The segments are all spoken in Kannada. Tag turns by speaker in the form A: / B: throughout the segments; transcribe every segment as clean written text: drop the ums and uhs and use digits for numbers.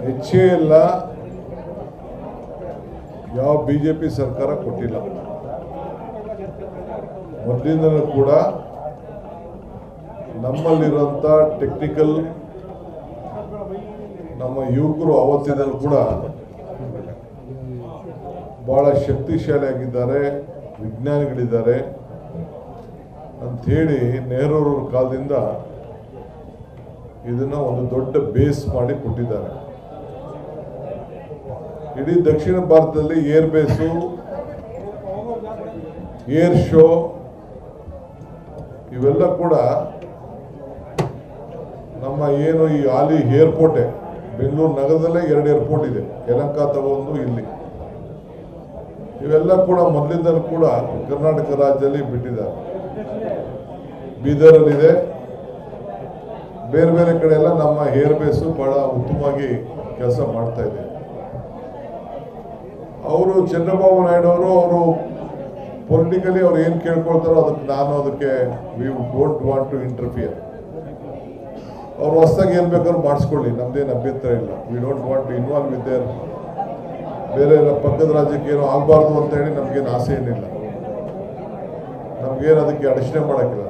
A: ಹೆಚ್ಚೇ ಇಲ್ಲ, ಯಾವ ಬಿಜೆಪಿ ಸರ್ಕಾರ ಕೊಟ್ಟಿಲ್ಲ. ಮೊದಲಿಂದಲೂ ಕೂಡ ನಮ್ಮಲ್ಲಿರುವಂಥ ಟೆಕ್ನಿಕಲ್ ನಮ್ಮ ಯುವಕರು ಅವತ್ತಿನಲ್ಲೂ ಕೂಡ ಭಾಳ ಶಕ್ತಿಶಾಲಿಯಾಗಿದ್ದಾರೆ, ವಿಜ್ಞಾನಿಗಳಿದ್ದಾರೆ ಅಂಥೇಳಿ ನೆಹರೂರವ್ರ ಕಾಲದಿಂದ ಇದನ್ನು ಒಂದು ದೊಡ್ಡ ಬೇಸ್ ಮಾಡಿ ಕೊಟ್ಟಿದ್ದಾರೆ. ಇಡೀ ದಕ್ಷಿಣ ಭಾರತದಲ್ಲಿ ಏರ್ ಬೇಸು, ಏರ್ ಶೋ ಇವೆಲ್ಲ ಕೂಡ ನಮ್ಮ ಏನು ಈ ಹಾಲಿ ಏರ್ಪೋರ್ಟೇ, ಬೆಂಗಳೂರು ನಗರದಲ್ಲೇ 2 ಏರ್ಪೋರ್ಟ್ ಇದೆ, ಯಲಹಂಕ ತಗೊಂಡು ಇಲ್ಲಿ. ಇವೆಲ್ಲ ಕೂಡ ಮೊದಲಿಂದಲೂ ಕೂಡ ಕರ್ನಾಟಕ ರಾಜ್ಯದಲ್ಲಿ ಬಿಟ್ಟಿದ್ದಾರೆ. ಬೀದರಲ್ಲಿದೆ, ಬೇರೆ ಬೇರೆ ಕಡೆ ಎಲ್ಲ ನಮ್ಮ ಏರ್ ಬೇಸು ಬಹಳ ಉತ್ತಮವಾಗಿ ಕೆಲಸ ಮಾಡ್ತಾ ಇದೆ. ಅವರು ಚಂದ್ರಬಾಬು ನಾಯ್ಡು ಅವರು ಪೊಲಿಟಿಕಲಿ ಅವ್ರು ಏನು ಕೇಳ್ಕೊಳ್ತಾರೋ ಅದಕ್ಕೆ we don't want to interfere. ಅವ್ರು ಹೊಸದಾಗಿ ಏನು ಬೇಕಾದ್ರೂ ಮಾಡಿಸ್ಕೊಳ್ಳಿ, ನಮ್ದೇನು ಅಭ್ಯಂತರ ಇಲ್ಲ. We don't want to involve with there. ಬೇರೆ ಪಕ್ಕದ ರಾಜ್ಯಕ್ಕೆ ಏನೋ ಆಗಬಾರ್ದು ಅಂತ ಹೇಳಿ ನಮಗೇನು ಆಸೆ ಏನಿಲ್ಲ, ನಮಗೇನು ಅದಕ್ಕೆ ಅಡಚಣೆ ಮಾಡೋಕ್ಕಿಲ್ಲ.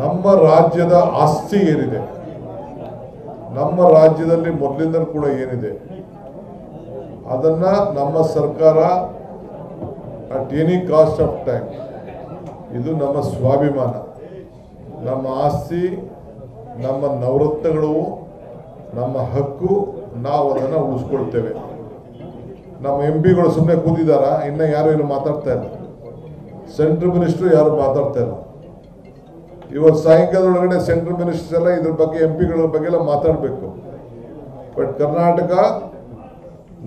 A: ನಮ್ಮ ರಾಜ್ಯದ ಆಸ್ತಿ ಏನಿದೆ, ನಮ್ಮ ರಾಜ್ಯದಲ್ಲಿ ಮೊದಲಿಂದಲೂ ಕೂಡ ಏನಿದೆ ಅದನ್ನು ನಮ್ಮ ಸರ್ಕಾರ at any cost of time, ಇದು ನಮ್ಮ ಸ್ವಾಭಿಮಾನ, ನಮ್ಮ ಆಸ್ತಿ, ನಮ್ಮ ನವರತ್ನಗಳು, ನಮ್ಮ ಹಕ್ಕು, ನಾವು ಅದನ್ನು ಉಳಿಸ್ಕೊಳ್ತೇವೆ. ನಮ್ಮ MP ಗಳು ಸುಮ್ಮನೆ ಕೂತಿದ್ದಾರಾ? ಇನ್ನು ಯಾರು ಏನು ಮಾತಾಡ್ತಾ ಇಲ್ಲ. ಸೆಂಟ್ರಲ್ ಮಿನಿಸ್ಟ್ರು ಯಾರು ಮಾತಾಡ್ತಾ ಇಲ್ಲ. ಇವತ್ತು ಸಾಯಂಕಾಲದೊಳಗಡೆ ಸೆಂಟ್ರಲ್ ಮಿನಿಸ್ಟರ್ಸ್ ಎಲ್ಲ ಇದ್ರ ಬಗ್ಗೆ MP ಗಳ ಬಗ್ಗೆ ಎಲ್ಲ ಮಾತಾಡಬೇಕು. ಬಟ್ ಕರ್ನಾಟಕ,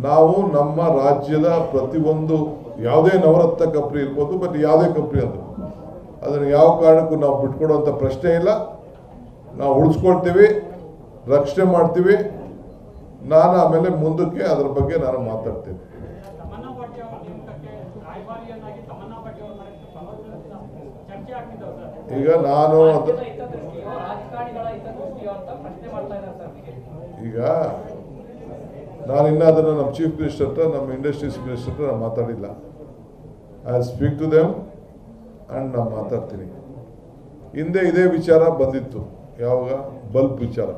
A: ನಾವು ನಮ್ಮ ರಾಜ್ಯದ ಪ್ರತಿಯೊಂದು ಯಾವುದೇ ನವರತ್ನ ಕಂಪ್ನಿ ಇರ್ಬೋದು, ಬಟ್ ಯಾವುದೇ ಕಂಪ್ನಿ ಅದನ್ನು ಯಾವ ಕಾರಣಕ್ಕೂ ನಾವು ಬಿಟ್ಕೊಡುವಂಥ ಪ್ರಶ್ನೆ ಇಲ್ಲ. ನಾವು ಉಳಿಸ್ಕೊಳ್ತೀವಿ, ರಕ್ಷಣೆ ಮಾಡ್ತೀವಿ. ನಾನು ಆಮೇಲೆ ಮುಂದಕ್ಕೆ ಅದರ ಬಗ್ಗೆ ನಾನು ಮಾತಾಡ್ತೀನಿ. ಈಗ ನಾನು ಇನ್ನು ಅದನ್ನು ನಮ್ಮ ಚೀಫ್ ಮಿನಿಸ್ಟರ್ ಹತ್ರ, ನಮ್ಮ ಇಂಡಸ್ಟ್ರೀಸ್ ಮಿನಿಸ್ಟರ್ ಹತ್ರ ನಾನು ಮಾತಾಡಿಲ್ಲ. I speak to them and ನಾನು ಮಾತಾಡ್ತೀನಿ. ಹಿಂದೆ ಇದೇ ವಿಚಾರ ಬಂದಿತ್ತು, ಯಾವಾಗ ಬಲ್ಬ್ ವಿಚಾರ.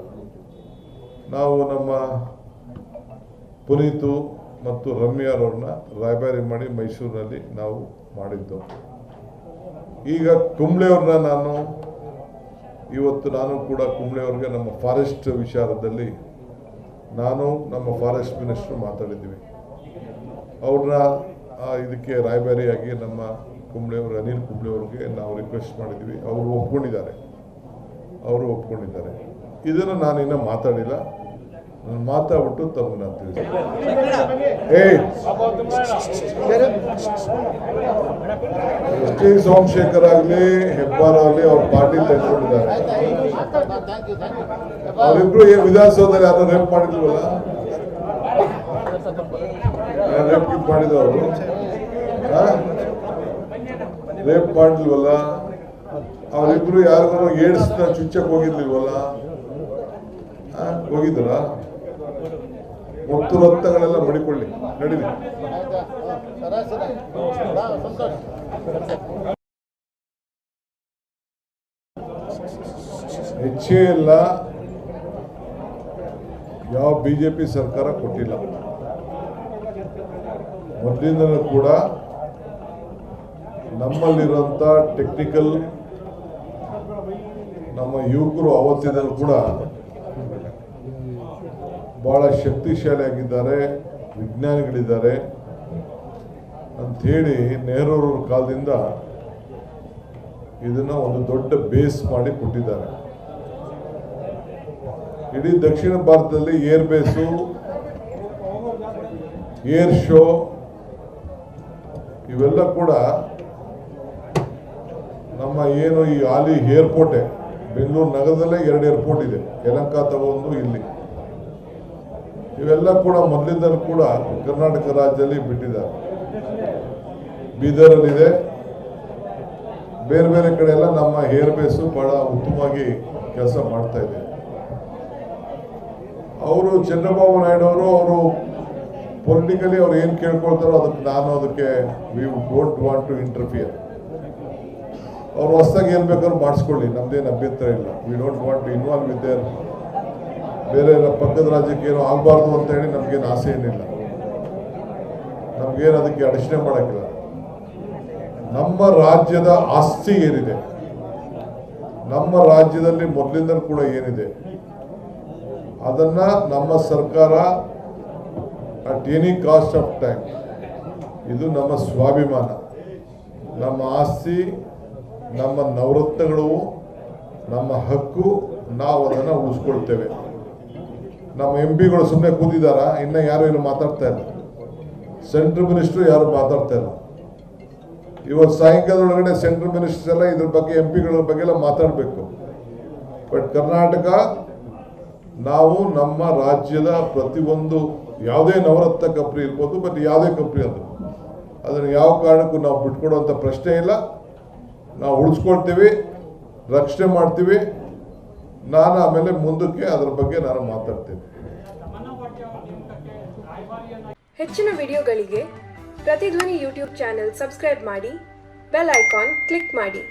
A: ನಾವು ನಮ್ಮ ಪುನೀತು ಮತ್ತು ರಮ್ಯಾರವ್ರನ್ನ ರಾಯಭಾರಿ ಮಾಡಿ ಮೈಸೂರಿನಲ್ಲಿ ನಾವು ಮಾಡಿದ್ದು. ಈಗ ಕುಂಬ್ಳೆಯವ್ರನ್ನ ಇವತ್ತು ನಾನು ಕೂಡ ಕುಂಬ್ಳೆಯವ್ರಿಗೆ ನಮ್ಮ ಫಾರೆಸ್ಟ್ ವಿಚಾರದಲ್ಲಿ ನಾನು ನಮ್ಮ ಫಾರೆಸ್ಟ್ ಮಿನಿಸ್ಟ್ರು ಮಾತಾಡಿದ್ದೀವಿ. ಅವ್ರನ್ನ ಇದಕ್ಕೆ ರಾಯಭಾರಿಯಾಗಿ ನಮ್ಮ ಕುಂಬ್ಳೆಯವರು, ಅನಿಲ್ ಕುಂಬ್ಳೆಯವ್ರಿಗೆ ನಾವು ರಿಕ್ವೆಸ್ಟ್ ಮಾಡಿದ್ವಿ. ಅವರು ಒಪ್ಕೊಂಡಿದ್ದಾರೆ. ಇದನ್ನು ನಾನು ಇನ್ನೂ ಮಾತಾಡಿಲ್ಲ. ನಾನು ಮಾತಾಡ್ಬಿಟ್ಟು ತಮಗೆ ನಾನು ತಿಳಿಸ್ತೀನಿ. ಎಸ್ ಟಿ ಸೋಮಶೇಖರ್ ಆಗಲಿ, ಹೆಬ್ಬಾರ್ ಆಗಲಿ, ಅವ್ರ ಪಾರ್ಟಿ ತೆಗೆದುಕೊಂಡಿದ್ದಾರೆ. ಅವರಿಬ್ರು ಏನು ವಿಧಾನಸೌಧದಲ್ಲಿ ಯಾರು ರೇಪ್ ಮಾಡಿದ್ವಲ್ಲ, ರೇಪ್ ಮಾಡಿದವರು ರೇಪ್ ಮಾಡಿಲ್ವಲ್ಲ, ಅವರಿಬ್ರು ಯಾರಿಗೂ ಏಡ್ಸ್ನ ಚುಚ್ಚಕ್ಕೆ ಹೋಗಿರ್ಲಿಲ್ವಲ್ಲ, ಹೋಗಿದ್ರ? ಮತ್ತು ರಕ್ತಗಳೆಲ್ಲ ಮಡಿಕೊಳ್ಳಿ, ನಡೀಲಿ. ಹೆಚ್ಚೇ ಇಲ್ಲ, ಯಾವ ಬಿಜೆಪಿ ಸರ್ಕಾರ ಕೊಟ್ಟಿಲ್ಲ. ಮೊದಲಿಂದಲೂ ಕೂಡ ನಮ್ಮಲ್ಲಿರುವಂಥ ಟೆಕ್ನಿಕಲ್ ನಮ್ಮ ಯುವಕರು ಅವತ್ತಿನಲ್ಲೂ ಕೂಡ ಭಾಳ ಶಕ್ತಿಶಾಲಿಯಾಗಿದ್ದಾರೆ, ವಿಜ್ಞಾನಿಗಳಿದ್ದಾರೆ ಅಂಥೇಳಿ ನೆಹರೂರವ್ರ ಕಾಲದಿಂದ ಇದನ್ನು ಒಂದು ದೊಡ್ಡ ಬೇಸ್ ಮಾಡಿ ಕೊಟ್ಟಿದ್ದಾರೆ. ಇಡೀ ದಕ್ಷಿಣ ಭಾರತದಲ್ಲಿ ಏರ್ ಬೇಸು, ಏರ್ ಶೋ ಇವೆಲ್ಲ ಕೂಡ ನಮ್ಮ ಏನು ಈ ಹಾಲಿ ಏರ್ಪೋರ್ಟೇ, ಬೆಂಗಳೂರು ನಗರದಲ್ಲೇ 2 ಏರ್ಪೋರ್ಟ್ ಇದೆ, ಯಲಹಂಕ ತಗೊಂಡು ಇಲ್ಲಿ. ಇವೆಲ್ಲ ಕೂಡ ಮೊದಲಿಂದಲೂ ಕೂಡ ಕರ್ನಾಟಕ ರಾಜ್ಯದಲ್ಲಿ ಬಿಟ್ಟಿದ್ದಾರೆ. ಬೀದರಲ್ಲಿದೆ, ಬೇರೆ ಬೇರೆ ಕಡೆ ಎಲ್ಲ ನಮ್ಮ ಏರ್ ಬೇಸು ಬಹಳ ಉತ್ತಮವಾಗಿ ಕೆಲಸ ಮಾಡ್ತಾ ಇದೆ. ಅವರು ಚಂದ್ರಬಾಬು ನಾಯ್ಡು ಅವರು ಪೊಲಿಟಿಕಲಿ ಅವ್ರು ಏನು ಕೇಳ್ಕೊಳ್ತಾರೋ ಅದಕ್ಕೆ we don't want to interfere. ಅವ್ರು ಹೊಸದಾಗಿ ಏನು ಬೇಕಾದ್ರೂ ಮಾಡಿಸ್ಕೊಳ್ಳಿ, ನಮ್ದೇನು ಅಭ್ಯಂತರ ಇಲ್ಲ. We don't want to involve with there. ಬೇರೆ ಪಕ್ಕದ ರಾಜ್ಯಕ್ಕೆ ಏನೋ ಆಗಬಾರ್ದು ಅಂತ ಹೇಳಿ ನಮಗೇನು ಆಸೆ ಏನಿಲ್ಲ, ನಮಗೇನು ಅದಕ್ಕೆ ಅಡಚಣೆ ಮಾಡೋಕ್ಕಿಲ್ಲ. ನಮ್ಮ ರಾಜ್ಯದ ಆಸ್ತಿ ಏನಿದೆ, ನಮ್ಮ ರಾಜ್ಯದಲ್ಲಿ ಮೊದಲಿಂದಲೂ ಕೂಡ ಏನಿದೆ ಅದನ್ನ ನಮ್ಮ ಸರ್ಕಾರ at any cost of time, ಇದು ನಮ್ಮ ಸ್ವಾಭಿಮಾನ, ನಮ್ಮ ಆಸ್ತಿ, ನಮ್ಮ ನವರತ್ನಗಳು, ನಮ್ಮ ಹಕ್ಕು, ನಾವು ಅದನ್ನು ಉಳಿಸ್ಕೊಳ್ತೇವೆ. ನಮ್ಮ MP ಗಳು ಸುಮ್ಮನೆ ಕೂತಿದ್ದಾರಾ? ಇನ್ನು ಯಾರು ಏನು ಮಾತಾಡ್ತಾ ಇಲ್ಲ. ಸೆಂಟ್ರಲ್ ಮಿನಿಸ್ಟ್ರು ಯಾರು ಮಾತಾಡ್ತಾ ಇಲ್ಲ. ಇವತ್ತು ಸಾಯಂಕಾಲದೊಳಗಡೆ ಸೆಂಟ್ರಲ್ ಮಿನಿಸ್ಟರ್ಸ್ ಎಲ್ಲ ಇದ್ರ ಬಗ್ಗೆ MP ಗಳ ಬಗ್ಗೆ ಎಲ್ಲ ಮಾತಾಡಬೇಕು. ಬಟ್ ಕರ್ನಾಟಕ, ನಾವು ನಮ್ಮ ರಾಜ್ಯದ ಪ್ರತಿಯೊಂದು ಯಾವುದೇ ನವರತ್ನ ಕಂಪ್ನಿ ಇರ್ಬೋದು, ಬಟ್ ಯಾವುದೇ ಕಂಪ್ನಿ ಅದನ್ನು ಯಾವ ಕಾರಣಕ್ಕೂ ನಾವು ಬಿಟ್ಕೊಡುವಂಥ ಪ್ರಶ್ನೆ ಇಲ್ಲ. ನಾವು ಉಳಿಸ್ಕೊಳ್ತೀವಿ, ರಕ್ಷಣೆ ಮಾಡ್ತೀವಿ. ನಾನು ಆಮೇಲೆ ಮುಂದಕ್ಕೆ ಅದರ ಬಗ್ಗೆ ನಾನು ಮಾತಾಡ್ತೀನಿ.
B: ಹೆಚ್ಚಿನ ವಿಡಿಯೋಗಳಿಗೆ ಪ್ರತಿಧ್ವನಿ ಯೂಟ್ಯೂಬ್ ಚಾನೆಲ್ ಸಬ್ಸ್ಕ್ರೈಬ್ ಮಾಡಿ, ಬೆಲ್ ಐಕಾನ್ ಕ್ಲಿಕ್ ಮಾಡಿ.